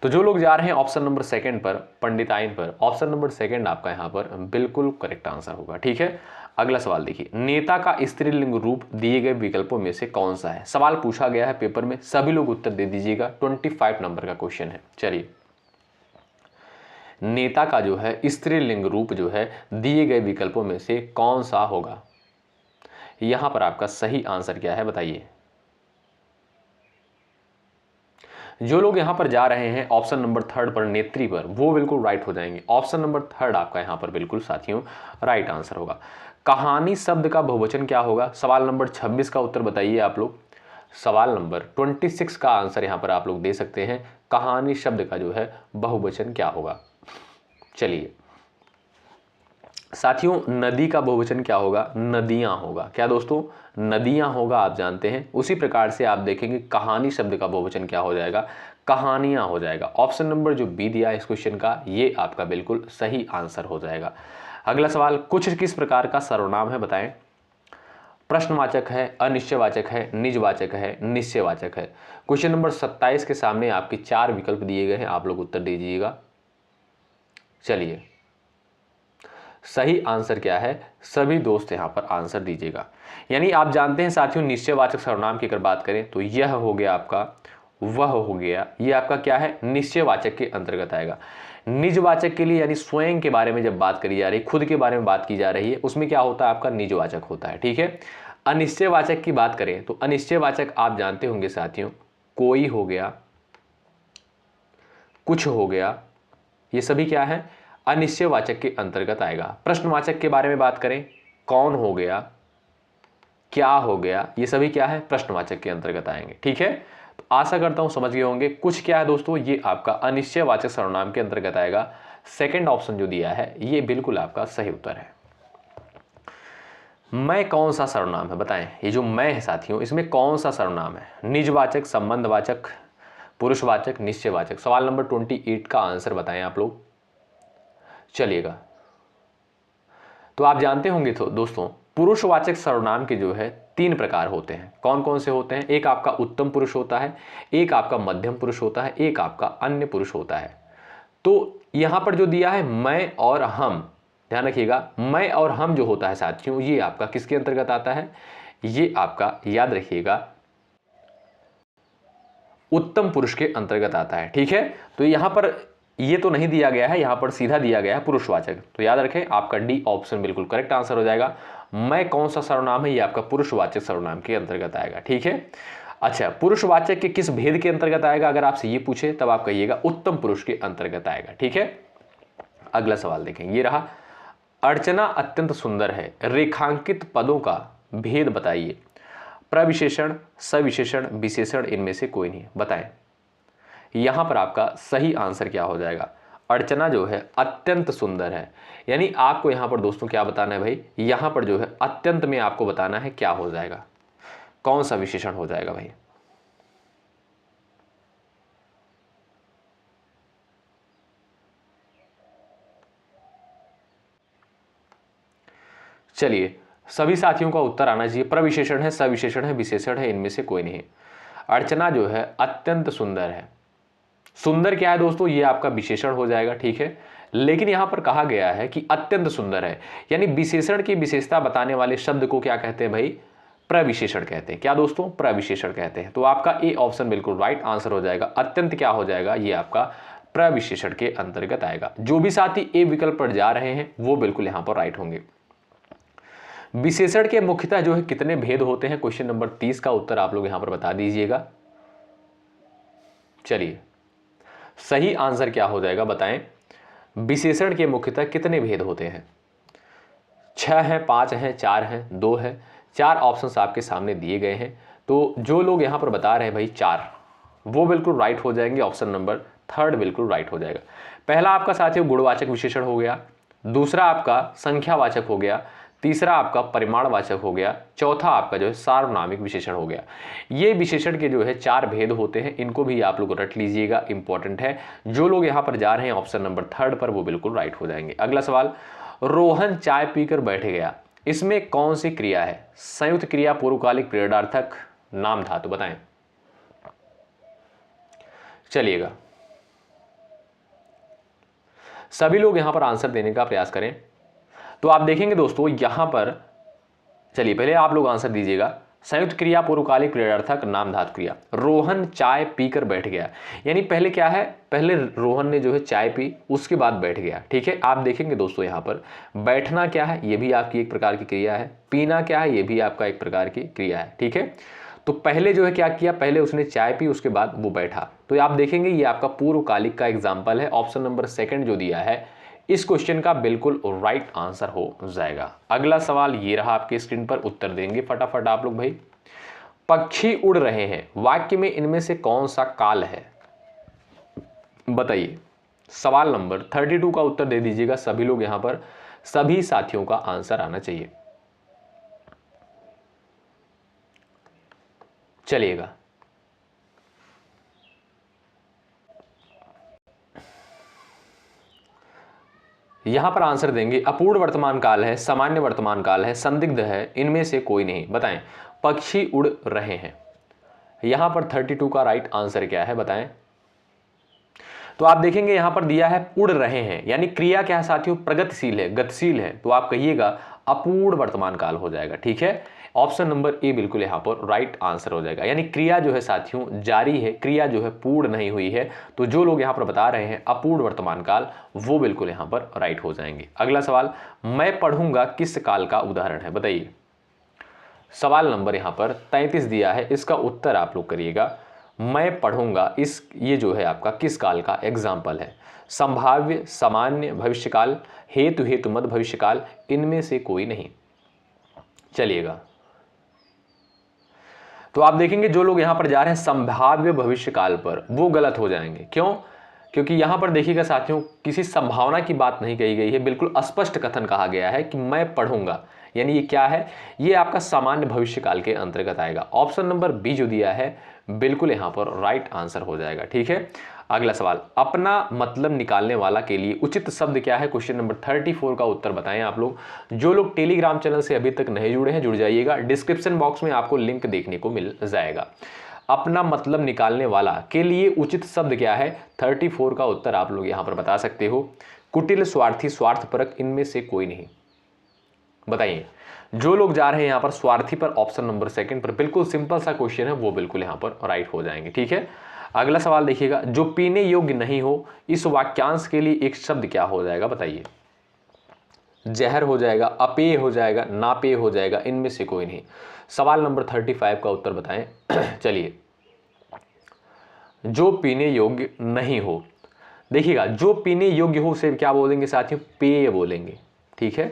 तो जो लोग जा रहे हैं ऑप्शन नंबर सेकंड पर, पंडिताइन पर, ऑप्शन नंबर सेकंड आपका यहां पर बिल्कुल करेक्ट आंसर होगा। ठीक है, अगला सवाल देखिए, नेता का स्त्रीलिंग रूप दिए गए विकल्पों में से कौन सा है? सवाल पूछा गया है पेपर में, सभी लोग उत्तर दे दीजिएगा। 25 नंबर का क्वेश्चन है। चलिए, नेता का जो है स्त्रीलिंग रूप जो है दिए गए विकल्पों में से कौन सा होगा? यहां पर आपका सही आंसर क्या है बताइए। जो लोग यहां पर जा रहे हैं ऑप्शन नंबर थर्ड पर, नेत्री पर, वो बिल्कुल राइट हो जाएंगे। ऑप्शन नंबर थर्ड आपका यहां पर बिल्कुल साथियों राइट आंसर होगा। कहानी शब्द का बहुवचन क्या होगा? सवाल नंबर 26 का उत्तर बताइए आप लोग। सवाल नंबर 26 का आंसर यहां पर आप लोग दे सकते हैं। कहानी शब्द का जो है बहुवचन क्या होगा? चलिए, साथियों नदी का बहुवचन क्या होगा? नदियां होगा। क्या दोस्तों? नदियां होगा, आप जानते हैं। उसी प्रकार से आप देखेंगे कहानी शब्द का बहुवचन क्या हो जाएगा? कहानियां हो जाएगा। ऑप्शन नंबर जो बी दिया है इस क्वेश्चन का, ये आपका बिल्कुल सही आंसर हो जाएगा। अगला सवाल, कुछ किस प्रकार का सर्वनाम है बताएं? प्रश्नवाचक है, अनिश्चयवाचक है, निजवाचक है, निश्चयवाचक है। क्वेश्चन नंबर 27 के सामने आपके 4 विकल्प दिए गए हैं, आप लोग उत्तर दीजिएगा। चलिए, सही आंसर क्या है? सभी दोस्त यहां पर आंसर दीजिएगा। यानी आप जानते हैं साथियों, निश्चयवाचक सर्वनाम की अगर बात करें तो यह हो गया आपका, वह हो गया, ये आपका क्या है? निश्चयवाचक के अंतर्गत आएगा। निजवाचक के लिए यानी स्वयं के बारे में जब बात करी जा रही है, खुद के बारे में बात की जा रही है, उसमें क्या होता है? आपका निजवाचक होता है। ठीक है। अनिश्चयवाचक की बात करें तो अनिश्चयवाचक आप जानते होंगे साथियों, कोई हो गया, कुछ हो गया, ये सभी क्या है? अनिश्चयवाचक के अंतर्गत आएगा। प्रश्नवाचक के बारे में बात करें, कौन हो गया, क्या हो गया, ये सभी क्या है? प्रश्नवाचक के अंतर्गत आएंगे। ठीक है, तो आशा करता हूं समझ गए होंगे। कुछ क्या है दोस्तों? ये आपका अनिश्चयवाचक सर्वनाम के अंतर्गत आएगा। सेकंड ऑप्शन जो दिया है ये बिल्कुल आपका सही उत्तर है। मैं कौन सा सर्वनाम है बताएं? ये जो मैं है साथियों, इसमें कौन सा सर्वनाम है? निजवाचक, संबंधवाचक, पुरुषवाचक, निश्चयवाचक। सवाल नंबर 28 का आंसर बताएं आप लोग। चलिएगा, तो आप जानते होंगे तो दोस्तों, पुरुषवाचक सर्वनाम के जो है 3 प्रकार होते हैं। कौन कौन से होते हैं? एक आपका उत्तम पुरुष होता है, एक आपका मध्यम पुरुष होता है, एक आपका अन्य पुरुष होता है। तो यहां पर जो दिया है मैं और हम, ध्यान रखिएगा, मैं और हम जो होता है साथियों, ये आपका किसके अंतर्गत आता है? ये आपका याद रखिएगा उत्तम पुरुष के अंतर्गत आता है। ठीक है, तो यहां पर ये तो नहीं दिया गया है, यहां पर सीधा दिया गया है पुरुषवाचक। तो याद रखें, आपका डी ऑप्शन बिल्कुल करेक्ट आंसर हो जाएगा। मैं कौन सा सर्वनाम है? ये आपका पुरुषवाचक सर्वनाम के अंतर्गत आएगा। ठीक है। अच्छा, पुरुषवाचक के किस भेद के अंतर्गत आएगा? अगर आपसे ये पूछे तब आप कहिएगा उत्तम पुरुष के अंतर्गत आएगा। ठीक है। अगला सवाल देखें, ये रहा, अर्चना अत्यंत सुंदर है, रेखांकित पदों का भेद बताइए। प्रविशेषण, सविशेषण, विशेषण, इनमें से कोई नहीं, बताएं। यहां पर आपका सही आंसर क्या हो जाएगा? अर्चना जो है अत्यंत सुंदर है। यानी आपको यहां पर दोस्तों क्या बताना है भाई? यहां पर जो है अत्यंत में आपको बताना है क्या हो जाएगा, कौन सा विशेषण हो जाएगा भाई? चलिए, सभी साथियों का उत्तर आना चाहिए। प्रविशेषण है, सविशेषण है, विशेषण है, इनमें से कोई नहीं। अर्चना जो है अत्यंत सुंदर है। सुंदर क्या है दोस्तों? ये आपका विशेषण हो जाएगा। ठीक है, लेकिन यहां पर कहा गया है कि अत्यंत सुंदर है, यानी विशेषण की विशेषता बताने वाले शब्द को क्या कहते हैं भाई? प्रविशेषण कहते हैं। क्या दोस्तों? प्रविशेषण कहते हैं। तो आपका ए ऑप्शन बिल्कुल राइट आंसर हो जाएगा। अत्यंत क्या हो जाएगा? ये आपका प्रविशेषण के अंतर्गत आएगा। जो भी साथी ए विकल्प पर जा रहे हैं वो बिल्कुल यहां पर राइट होंगे। विशेषण के मुख्यतः जो है कितने भेद होते हैं? क्वेश्चन नंबर 30 का उत्तर आप लोग यहां पर बता दीजिएगा। चलिए, सही आंसर क्या हो जाएगा बताएं? विशेषण के मुख्यतः कितने भेद होते हैं? 6 हैं, 5 हैं, 4 हैं, 2 है। 4 ऑप्शंस आपके सामने दिए गए हैं। तो जो लोग यहां पर बता रहे हैं भाई 4, वो बिल्कुल राइट हो जाएंगे। ऑप्शन नंबर 3 बिल्कुल राइट हो जाएगा। पहला आपका साथियों गुणवाचक विशेषण हो गया, दूसरा आपका संख्यावाचक हो गया, तीसरा आपका परिमाणवाचक हो गया, चौथा आपका जो है सार्वनामिक विशेषण हो गया। ये विशेषण के जो है 4 भेद होते हैं, इनको भी आप लोग रट लीजिएगा, इंपॉर्टेंट है। जो लोग यहां पर जा रहे हैं ऑप्शन नंबर 3 पर, वो बिल्कुल राइट हो जाएंगे। अगला सवाल, रोहन चाय पीकर बैठ गया, इसमें कौन सी क्रिया है? संयुक्त क्रिया, पूर्वकालिक, प्रेरणार्थक, नाम धातु, बताएं। चलिएगा, सभी लोग यहां पर आंसर देने का प्रयास करें। तो आप देखेंगे दोस्तों यहां पर, चलिए पहले आप लोग आंसर दीजिएगा। संयुक्त क्रिया, पूर्वकालिक, प्रेरणार्थक, नाम धातु क्रिया। रोहन चाय पीकर बैठ गया, यानी पहले क्या है? पहले रोहन ने जो है चाय पी, उसके बाद बैठ गया। ठीक है, आप देखेंगे दोस्तों यहां पर बैठना क्या है? ये भी आपकी एक प्रकार की क्रिया है। पीना क्या है? ये भी आपका एक प्रकार की क्रिया है। ठीक है, तो पहले जो है क्या किया? पहले उसने चाय पी, उसके बाद वो बैठा। तो आप देखेंगे ये आपका पूर्वकालिक का एग्जाम्पल है। ऑप्शन नंबर 2 जो दिया है इस क्वेश्चन का बिल्कुल राइट आंसर हो जाएगा। अगला सवाल ये रहा आपके स्क्रीन पर, उत्तर देंगे फटाफट आप लोग भाई। पक्षी उड़ रहे हैं, वाक्य में इनमें से कौन सा काल है? बताइए। सवाल नंबर 32 का उत्तर दे दीजिएगा सभी लोग यहां पर। सभी साथियों का आंसर आना चाहिए। चलिएगा, यहां पर आंसर देंगे अपूर्ण वर्तमान काल है, सामान्य वर्तमान काल है, संदिग्ध है, इनमें से कोई नहीं। बताएं, पक्षी उड़ रहे हैं। यहां पर 32 का राइट आंसर क्या है बताएं। तो आप देखेंगे यहां पर दिया है उड़ रहे हैं, यानी क्रिया क्या है साथियों, प्रगतिशील है, गतिशील है, तो आप कहिएगा अपूर्ण वर्तमान काल हो जाएगा। ठीक है, ऑप्शन नंबर ए बिल्कुल यहां पर राइट आंसर हो जाएगा। यानी क्रिया जो है साथियों जारी है, क्रिया जो है पूर्ण नहीं हुई है। तो जो लोग यहां पर बता रहे हैं अपूर्ण वर्तमान काल, वो बिल्कुल यहां पर राइट हो जाएंगे। अगला सवाल, मैं पढ़ूंगा किस काल का उदाहरण है बताइए। सवाल नंबर यहां पर 33 दिया है, इसका उत्तर आप लोग करिएगा। मैं पढ़ूंगा इस, ये जो है आपका किस काल का एग्जाम्पल है। संभाव्य, सामान्य, भविष्यकाल, हेतु, हेतु मत, भविष्यकाल, इनमें से कोई नहीं। चलिएगा, तो आप देखेंगे जो लोग यहां पर जा रहे हैं संभाव्य भविष्यकाल पर, वो गलत हो जाएंगे। क्यों? क्योंकि यहां पर देखिएगा साथियों, किसी संभावना की बात नहीं कही गई है, बिल्कुल स्पष्ट कथन कहा गया है कि मैं पढ़ूंगा। यानी ये क्या है, ये आपका सामान्य भविष्यकाल के अंतर्गत आएगा। ऑप्शन नंबर बी जो दिया है बिल्कुल यहां पर राइट आंसर हो जाएगा। ठीक है, अगला सवाल, अपना मतलब निकालने वाला के लिए उचित शब्द क्या है। क्वेश्चन नंबर 34 का उत्तर बताएं आप लोग। जो लोग टेलीग्राम चैनल से अभी तक नहीं जुड़े हैं, जुड़ जाइएगा, डिस्क्रिप्शन बॉक्स में आपको लिंक देखने को मिल जाएगा। अपना मतलब निकालने वाला के लिए उचित शब्द क्या है, 34 का उत्तर आप लोग यहां पर बता सकते हो। कुटिल, स्वार्थी, स्वार्थपरक, इनमें से कोई नहीं। बताइए, जो लोग जा रहे हैं यहां पर स्वार्थी पर, ऑप्शन नंबर सेकंड पर, बिल्कुल सिंपल सा क्वेश्चन है, वो बिल्कुल यहां पर राइट हो जाएंगे। ठीक है, अगला सवाल देखिएगा, जो पीने योग्य नहीं हो, इस वाक्यांश के लिए एक शब्द क्या हो जाएगा बताइए। जहर हो जाएगा, अपेय हो जाएगा, नापेय हो जाएगा, इनमें से कोई नहीं। सवाल नंबर 35 का उत्तर बताएं। चलिए, जो पीने योग्य नहीं हो, देखिएगा जो पीने योग्य हो उसे क्या बोलेंगे साथियों, पेय बोलेंगे। ठीक है,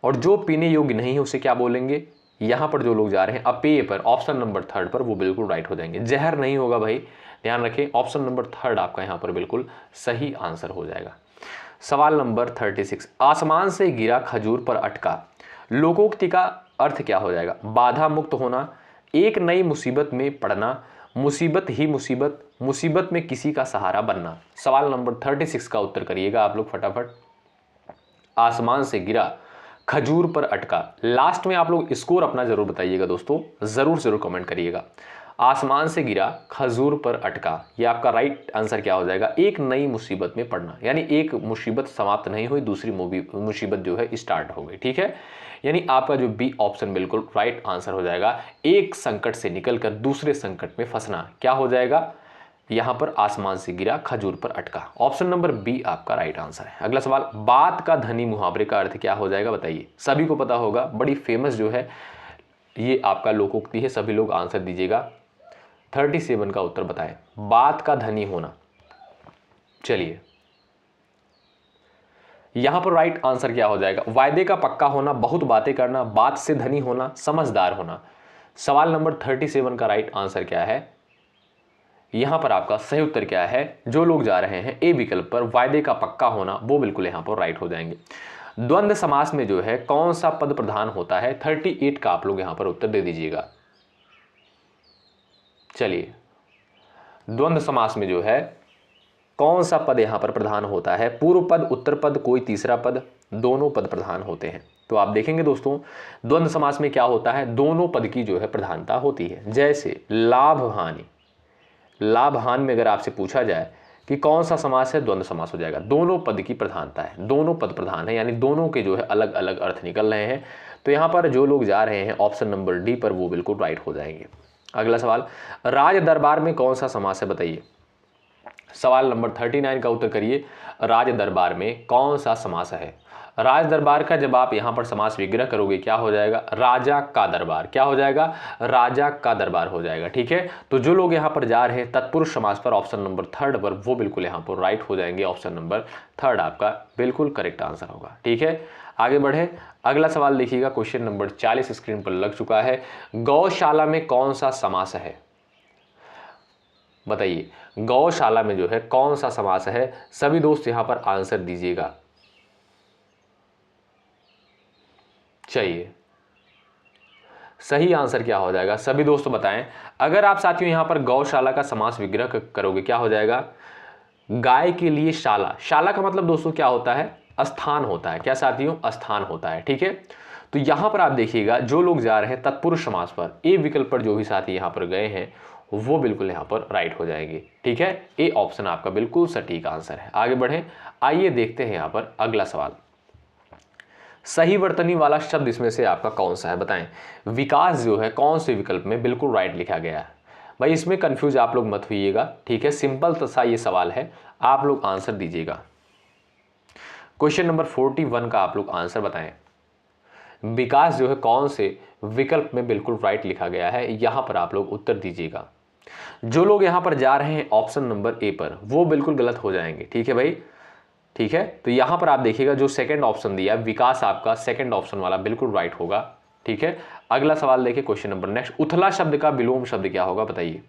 और जो पीने योग्य नहीं हो उसे क्या बोलेंगे। यहां पर जो लोग जा रहे हैं अपेय पर, ऑप्शन नंबर थर्ड पर, वो बिल्कुल राइट हो जाएंगे। जहर नहीं होगा भाई, ध्यान रखें, ऑप्शन नंबर थर्ड आपका यहां पर बिल्कुल सही आंसर हो जाएगा। सवाल नंबर 36, आसमान से गिरा खजूर पर अटका, लोकोक्ति का अर्थ क्या हो जाएगा। बाधा मुक्त होना, एक नई मुसीबत में पड़ना, मुसीबत ही मुसीबत, मुसीबत में किसी का सहारा बनना। सवाल नंबर 36 का उत्तर करिएगा आप लोग फटाफट। आसमान से गिरा खजूर पर अटका, लास्ट में आप लोग स्कोर अपना जरूर बताइएगा दोस्तों, जरूर जरूर कमेंट करिएगा। आसमान से गिरा खजूर पर अटका, ये आपका राइट आंसर क्या हो जाएगा, एक नई मुसीबत में पड़ना। यानी एक मुसीबत समाप्त नहीं हुई, दूसरी मुसीबत जो है स्टार्ट हो गई। ठीक है, यानी आपका जो बी ऑप्शन बिल्कुल राइट आंसर हो जाएगा। एक संकट से निकलकर दूसरे संकट में फंसना, क्या हो जाएगा, यहां पर आसमान से गिरा खजूर पर अटका। ऑप्शन नंबर बी आपका राइट आंसर है। अगला सवाल, बात का धनी मुहावरे का अर्थ क्या हो जाएगा बताइए। सभी को पता होगा, बड़ी फेमस जो है ये आपका लोकोक्ति है, सभी लोग आंसर दीजिएगा। 37 का उत्तर बताएं, बात का धनी होना। चलिए, यहां पर राइट आंसर क्या हो जाएगा, वायदे का पक्का होना, बहुत बातें करना, बात से धनी होना, समझदार होना। सवाल नंबर 37 का राइट आंसर क्या है, यहां पर आपका सही उत्तर क्या है, जो लोग जा रहे हैं ए विकल्प पर, वायदे का पक्का होना, वो बिल्कुल यहां पर राइट हो जाएंगे। द्वंद्व समास में जो है कौन सा पद प्रधान होता है, 38 का आप लोग यहां पर उत्तर दे दीजिएगा। चलिए, द्वंद्व समास में जो है कौन सा पद यहां पर प्रधान होता है, पूर्व पद, उत्तर पद, कोई तीसरा पद, दोनों पद प्रधान होते हैं। तो आप देखेंगे दोस्तों, द्वंद्व समास में क्या होता है, दोनों पद की जो है प्रधानता होती है। जैसे लाभ हानि, लाभ हानि में अगर आपसे पूछा जाए कि कौन सा समास है, द्वंद्व समास हो जाएगा। दोनों पद की प्रधानता है, दोनों पद प्रधान है, यानी दोनों के जो है अलग अलग अर्थ निकल रहे हैं। तो यहां पर जो लोग जा रहे हैं ऑप्शन नंबर डी पर, वो बिल्कुल राइट हो जाएंगे। अगला सवाल, राज दरबार में कौन सा समास है बताइए। सवाल नंबर 39 का उत्तर करिए, राज दरबार में कौन सा समास है। राज दरबार का जब आप यहां पर समास विग्रह करोगे क्या हो जाएगा, राजा का दरबार, क्या हो जाएगा, राजा का दरबार हो जाएगा। ठीक है, तो जो लोग यहां पर जा रहे हैं तत्पुरुष समास पर, ऑप्शन नंबर थर्ड पर, वो बिल्कुल यहां पर राइट हो जाएंगे। ऑप्शन नंबर थर्ड आपका बिल्कुल करेक्ट आंसर होगा। ठीक है, आगे बढ़े, अगला सवाल देखिएगा, क्वेश्चन नंबर 40 स्क्रीन पर लग चुका है। गौशाला में कौन सा समास है बताइए। गौशाला में जो है कौन सा समास है, सभी दोस्त यहां पर आंसर दीजिएगा। चलिए सही आंसर क्या हो जाएगा सभी दोस्त बताएं। अगर आप साथियों यहां पर गौशाला का समास विग्रह करोगे क्या हो जाएगा, गाय के लिए शाला। शाला का मतलब दोस्तों क्या होता है, स्थान होता है। क्या साथियों, स्थान होता है। ठीक है, तो यहां पर आप देखिएगा जो लोग जा रहे हैं तत्पुरुष समास पर, ए विकल्प पर जो भी साथी यहां पर गए हैं वो बिल्कुल यहां पर राइट हो जाएंगे। ठीक है, ए ऑप्शन आपका बिल्कुल सटीक आंसर है। आगे बढ़ें, आइए देखते हैं यहां पर अगला सवाल। सही वर्तनी वाला शब्द इसमें से आपका कौन सा है बताएं। विकास जो है कौन से विकल्प में बिल्कुल राइट लिखा गया है। भाई इसमें कंफ्यूज आप लोग मत होइएगा। ठीक है, सिंपल सा ये सवाल है, आप लोग आंसर दीजिएगा। क्वेश्चन नंबर 41 का आप लोग आंसर बताएं। विकास जो है कौन से विकल्प में बिल्कुल राइट लिखा गया है, यहां पर आप लोग उत्तर दीजिएगा। जो लोग यहां पर जा रहे हैं ऑप्शन नंबर ए पर वो बिल्कुल गलत हो जाएंगे। ठीक है भाई, ठीक है, तो यहां पर आप देखिएगा जो सेकंड ऑप्शन दिया विकास आपका सेकंड ऑप्शन वाला बिल्कुल राइट होगा। ठीक है, अगला सवाल देखिए क्वेश्चन नंबर नेक्स्ट। उथला शब्द का विलोम शब्द क्या होगा बताइए।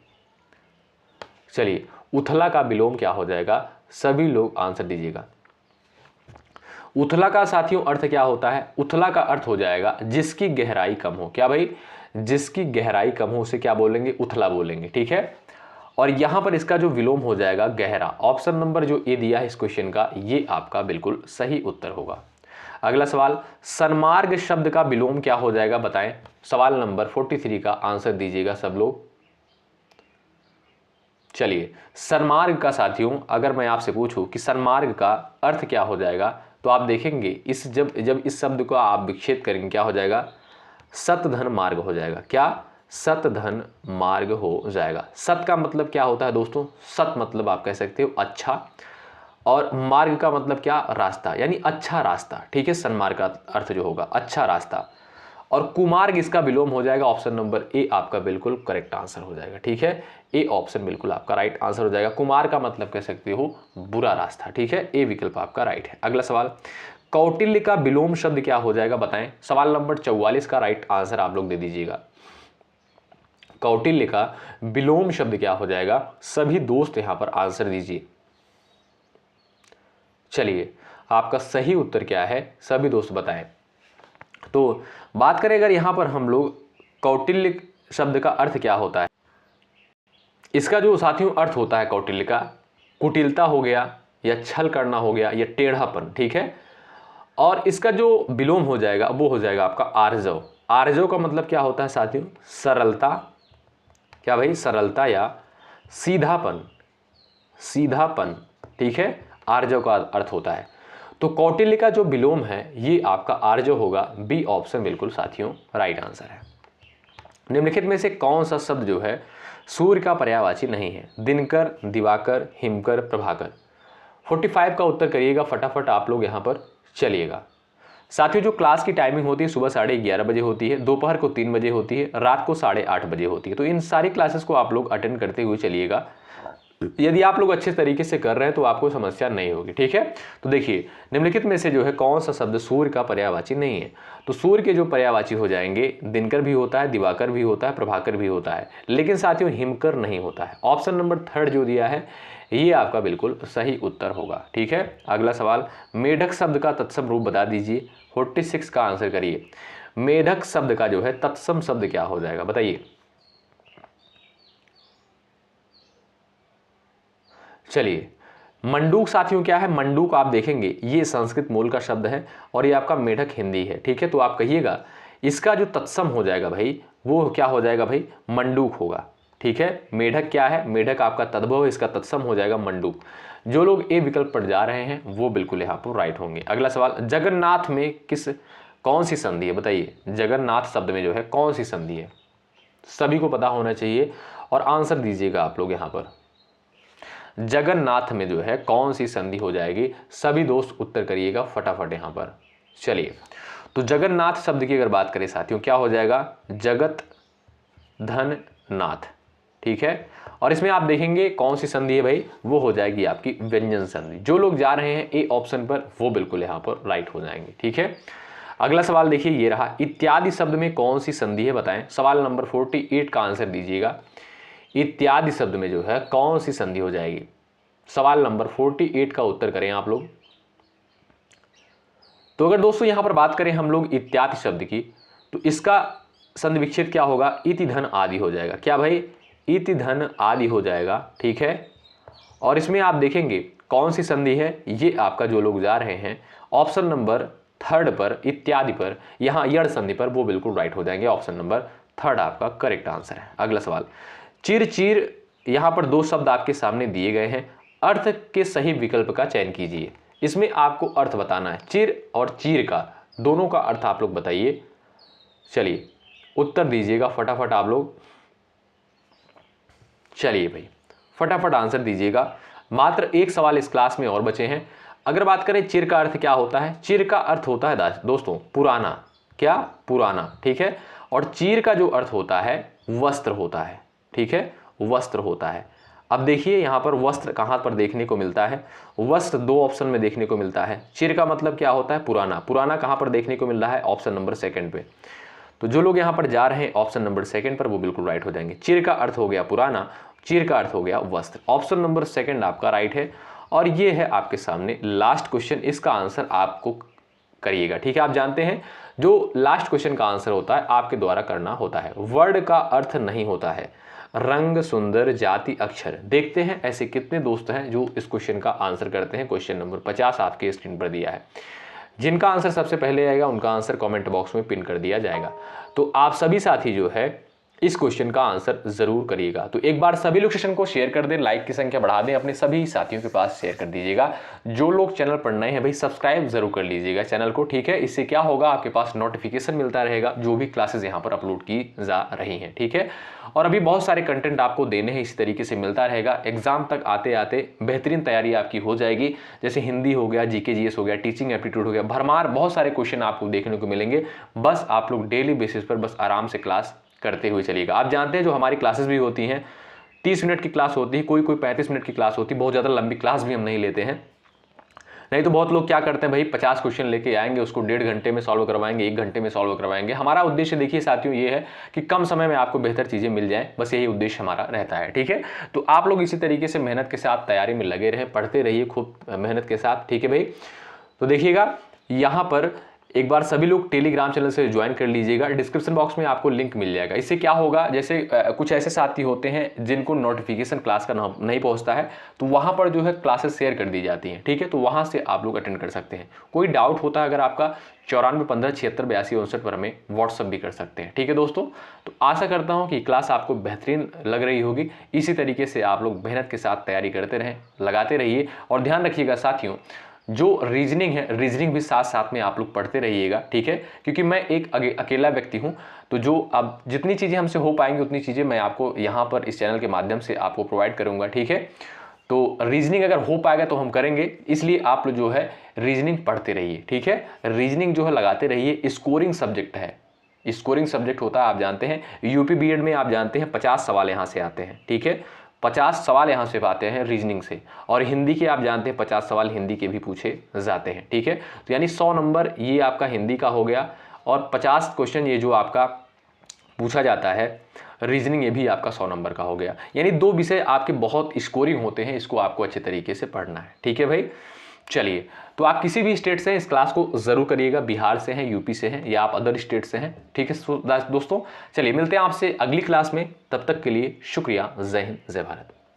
चलिए उथला का विलोम क्या हो जाएगा, सभी लोग आंसर दीजिएगा। उथला का साथियों अर्थ क्या होता है, उथला का अर्थ हो जाएगा जिसकी गहराई कम हो। क्या भाई, जिसकी गहराई कम हो उसे क्या बोलेंगे, उथला बोलेंगे। ठीक है, और यहां पर इसका जो विलोम हो जाएगा गहरा। ऑप्शन नंबर जो ए दिया है इस क्वेश्चन का, ये आपका बिल्कुल सही उत्तर होगा। अगला सवाल, सन्मार्ग शब्द का विलोम क्या हो जाएगा बताएं। सवाल नंबर 43 का आंसर दीजिएगा सब लोग। चलिए सन्मार्ग का साथियों अगर मैं आपसे पूछूं कि सन्मार्ग का अर्थ क्या हो जाएगा, तो आप देखेंगे इस जब इस शब्द को आप विच्छेद करेंगे क्या हो जाएगा, सत धन मार्ग हो जाएगा। क्या, सत धन मार्ग हो जाएगा। सत का मतलब क्या होता है दोस्तों, सत मतलब आप कह सकते हो अच्छा, और मार्ग का मतलब क्या, रास्ता, यानी अच्छा रास्ता। ठीक है, सन्मार्ग का अर्थ जो होगा अच्छा रास्ता, और कुमार्ग इसका विलोम हो जाएगा। ऑप्शन नंबर ए आपका बिल्कुल करेक्ट आंसर हो जाएगा। ठीक है, ए ऑप्शन बिल्कुल आपका राइट आंसर हो जाएगा। कुमार का मतलब कह सकते हो बुरा रास्ता। ठीक है, ए विकल्प आपका राइट है। अगला सवाल, कौटिल्य का विलोम शब्द क्या हो जाएगा बताएं। सवाल नंबर 44 का राइट आंसर आप लोग दे दीजिएगा। कौटिल्य का विलोम शब्द क्या हो जाएगा, सभी दोस्त यहां पर आंसर दीजिए। चलिए आपका सही उत्तर क्या है सभी दोस्त बताएं। तो बात करें अगर यहां पर हम लोग कौटिल्य शब्द का अर्थ क्या होता है, इसका जो साथियों अर्थ होता है कौटिल्य का, कुटिलता हो गया या छल करना हो गया या टेढ़ापन। ठीक है, और इसका जो विलोम हो जाएगा वो हो जाएगा आपका आर्जव। आर्जव का मतलब क्या होता है साथियों, सरलता। क्या भाई, सरलता या सीधापन, सीधापन। ठीक है, आर्जव का अर्थ होता है। तो कौटिल्य का जो विलोम है ये आपका आर्जव होगा। बी ऑप्शन बिल्कुल साथियों राइट आंसर है। निम्नलिखित में से कौन सा शब्द जो है सूर्य का पर्यायवाची नहीं है। दिनकर, दिवाकर, हिमकर, प्रभाकर। 45 का उत्तर करिएगा फटाफट आप लोग यहां पर चलिएगा। साथियों जो क्लास की टाइमिंग होती है सुबह 11:30 बजे होती है, दोपहर को 3 बजे होती है, रात को 8:30 बजे होती है। तो इन सारी क्लासेस को आप लोग अटेंड करते हुए चलिएगा। यदि आप लोग अच्छे तरीके से कर रहे हैं तो आपको समस्या नहीं होगी। ठीक है, तो देखिए निम्नलिखित में से जो है कौन सा शब्द सूर्य का पर्यायवाची नहीं है। तो सूर्य के जो पर्यायवाची हो जाएंगे, दिनकर भी होता है, दिवाकर भी होता है, प्रभाकर भी होता है, लेकिन साथियों हिमकर नहीं होता है। ऑप्शन नंबर 3 जो दिया है ये आपका बिल्कुल सही उत्तर होगा। ठीक है, अगला सवाल, मेढक शब्द का तत्सम रूप बता दीजिए। 46 का आंसर करिए। मेढक शब्द का जो है तत्सम शब्द क्या हो जाएगा बताइए। चलिए मंडूक साथियों क्या है, मंडूक आप देखेंगे ये संस्कृत मूल का शब्द है और ये आपका मेढक हिंदी है। ठीक है, तो आप कहिएगा इसका जो तत्सम हो जाएगा भाई वो क्या हो जाएगा भाई, मंडूक होगा। ठीक है, मेढक क्या है, मेढक आपका तद्भव है, इसका तत्सम हो जाएगा मंडूक। जो लोग ए विकल्प पर जा रहे हैं वो बिल्कुल यहाँ पर राइट होंगे। अगला सवाल, जगन्नाथ में कौन सी संधि है बताइए। जगन्नाथ शब्द में जो है कौन सी संधि है, सभी को पता होना चाहिए और आंसर दीजिएगा आप लोग यहाँ पर। जगन्नाथ में जो है कौन सी संधि हो जाएगी, सभी दोस्त उत्तर करिएगा फटाफट यहां पर। चलिए तो जगन्नाथ शब्द की अगर बात करें साथियों क्या हो जाएगा, जगत धन नाथ। ठीक है, और इसमें आप देखेंगे कौन सी संधि है भाई, वो हो जाएगी आपकी व्यंजन संधि। जो लोग जा रहे हैं ए ऑप्शन पर वो बिल्कुल यहां पर राइट हो जाएंगे। ठीक है, अगला सवाल देखिए ये रहा, इत्यादि शब्द में कौन सी संधि है बताएं। सवाल नंबर 48 का आंसर दीजिएगा। इत्यादि शब्द में जो है कौन सी संधि हो जाएगी। सवाल नंबर 48 का उत्तर करें आप लोग। तो अगर दोस्तों यहाँ पर बात करें हम लोग इत्यादि शब्द की, तो इसका संधि विच्छेद क्या होगा, इति धन आदि हो जाएगा। क्या भाई, इति धन आदि हो जाएगा, ठीक है। और इसमें आप देखेंगे कौन सी संधि है, ये आपका जो लोग जा रहे हैं ऑप्शन नंबर थर्ड पर, इत्यादि पर, यहाँ यड़ संधि पर, वो बिल्कुल राइट हो जाएंगे। ऑप्शन नंबर थर्ड आपका करेक्ट आंसर है। अगला सवाल, चिर चीर, यहाँ पर दो शब्द आपके सामने दिए गए हैं, अर्थ के सही विकल्प का चयन कीजिए। इसमें आपको अर्थ बताना है, चिर और चीर का दोनों का अर्थ आप लोग बताइए। चलिए उत्तर दीजिएगा फटाफट आप लोग, चलिए भाई फटाफट आंसर दीजिएगा। मात्र एक सवाल इस क्लास में और बचे हैं। अगर बात करें चिर का अर्थ क्या होता है, चिर का अर्थ होता है दोस्तों पुराना, क्या, पुराना, ठीक है। और चीर का जो अर्थ होता है वस्त्र होता है, ठीक है, वस्त्र होता है। अब देखिए यहाँ पर वस्त्र कहाँ पर देखने को मिलता है, वस्त्र दो ऑप्शन में देखने को मिलता है। चिर का मतलब क्या होता है, पुराना, पुराना कहाँ पर देखने को मिल रहा है, ऑप्शन नंबर सेकंड पे। तो जो लोग यहाँ पर जा रहे हैं ऑप्शन नंबर सेकंड पर, वो बिल्कुल राइट हो जाएंगे। चिर का अर्थ हो गया पुराना, चीर का अर्थ हो गया वस्त्र। ऑप्शन नंबर सेकंड आपका राइट है। और ये है आपके सामने लास्ट क्वेश्चन, इसका आंसर आपको करिएगा, ठीक है। आप जानते हैं जो लास्ट क्वेश्चन का आंसर होता है आपके द्वारा करना होता है। वर्ड का अर्थ नहीं होता है रंग, सुंदर, जाति, अक्षर। देखते हैं ऐसे कितने दोस्त हैं जो इस क्वेश्चन का आंसर करते हैं। क्वेश्चन नंबर 50 आपके स्क्रीन पर दिया है। जिनका आंसर सबसे पहले आएगा उनका आंसर कमेंट बॉक्स में पिन कर दिया जाएगा। तो आप सभी साथी जो है इस क्वेश्चन का आंसर जरूर करिएगा। तो एक बार सभी लोग सेशन को शेयर कर दें, लाइक की संख्या बढ़ा दें, अपने सभी साथियों के पास शेयर कर दीजिएगा। जो लोग चैनल पर नए हैं भाई सब्सक्राइब जरूर कर लीजिएगा चैनल को, ठीक है। इससे क्या होगा, आपके पास नोटिफिकेशन मिलता रहेगा जो भी क्लासेस यहाँ पर अपलोड की जा रही हैं, ठीक है। और अभी बहुत सारे कंटेंट आपको देने हैं, इसी तरीके से मिलता रहेगा। एग्जाम तक आते आते बेहतरीन तैयारी आपकी हो जाएगी। जैसे हिंदी हो गया, जीके जीएस हो गया, टीचिंग एप्टीट्यूड हो गया, भरमार बहुत सारे क्वेश्चन आपको देखने को मिलेंगे। बस आप लोग डेली बेसिस पर बस आराम से क्लास करते हुए चलिएगा। आप जानते हैं जो हमारी क्लासेस भी होती हैं 30 मिनट की क्लास होती है, कोई 35 मिनट की क्लास होती है। बहुत ज़्यादा लंबी क्लास भी हम नहीं लेते हैं। नहीं तो बहुत लोग क्या करते हैं भाई 50 क्वेश्चन लेके आएंगे, उसको 1.5 घंटे में सॉल्व करवाएंगे, 1 घंटे में सॉल्व करवाएंगे। हमारा उद्देश्य देखिए साथियों ये है कि कम समय में आपको बेहतर चीज़ें मिल जाएं, बस यही उद्देश्य हमारा रहता है, ठीक है। तो आप लोग इसी तरीके से मेहनत के साथ तैयारी में लगे रहे, पढ़ते रहिए खूब मेहनत के साथ, ठीक है भाई। तो देखिएगा यहाँ पर एक बार सभी लोग टेलीग्राम चैनल से ज्वाइन कर लीजिएगा, डिस्क्रिप्शन बॉक्स में आपको लिंक मिल जाएगा। इससे क्या होगा, जैसे कुछ ऐसे साथी होते हैं जिनको नोटिफिकेशन क्लास का नहीं पहुंचता है, तो वहां पर जो है क्लासेस शेयर कर दी जाती हैं, ठीक है। तो वहां से आप लोग अटेंड कर सकते हैं। कोई डाउट होता है अगर आपका 94 15 76 82 59 पर हमें व्हाट्सअप भी कर सकते हैं, ठीक है दोस्तों। तो आशा करता हूँ कि क्लास आपको बेहतरीन लग रही होगी। इसी तरीके से आप लोग मेहनत के साथ तैयारी करते रहें, लगाते रहिए। और ध्यान रखिएगा साथियों, जो रीजनिंग है, रीजनिंग भी साथ साथ में आप लोग पढ़ते रहिएगा, ठीक है। क्योंकि मैं एक अकेला व्यक्ति हूं, तो जो अब जितनी चीज़ें हमसे हो पाएंगी उतनी चीज़ें मैं आपको यहाँ पर इस चैनल के माध्यम से आपको प्रोवाइड करूँगा, ठीक है। तो रीजनिंग अगर हो पाएगा तो हम करेंगे, इसलिए आप लोग जो है रीजनिंग पढ़ते रहिए, ठीक है। रीजनिंग जो है लगाते रहिए। स्कोरिंग सब्जेक्ट है, स्कोरिंग सब्जेक्ट होता है, आप जानते हैं यूपी बीएड में आप जानते हैं 50 सवाल यहाँ से आते हैं, ठीक है। 50 सवाल यहाँ से आते हैं रीजनिंग से। और हिंदी के आप जानते हैं 50 सवाल हिंदी के भी पूछे जाते हैं, ठीक है। तो यानी 100 नंबर ये आपका हिंदी का हो गया, और 50 क्वेश्चन ये जो आपका पूछा जाता है रीजनिंग, ये भी आपका 100 नंबर का हो गया। यानी 2 विषय आपके बहुत स्कोरिंग होते हैं, इसको आपको अच्छे तरीके से पढ़ना है, ठीक है भाई। चलिए, तो आप किसी भी स्टेट से हैं इस क्लास को जरूर करिएगा, बिहार से हैं, यूपी से हैं, या आप अदर स्टेट से हैं, ठीक है दोस्तों। चलिए मिलते हैं आपसे अगली क्लास में, तब तक के लिए शुक्रिया। जय हिंद, जय भारत।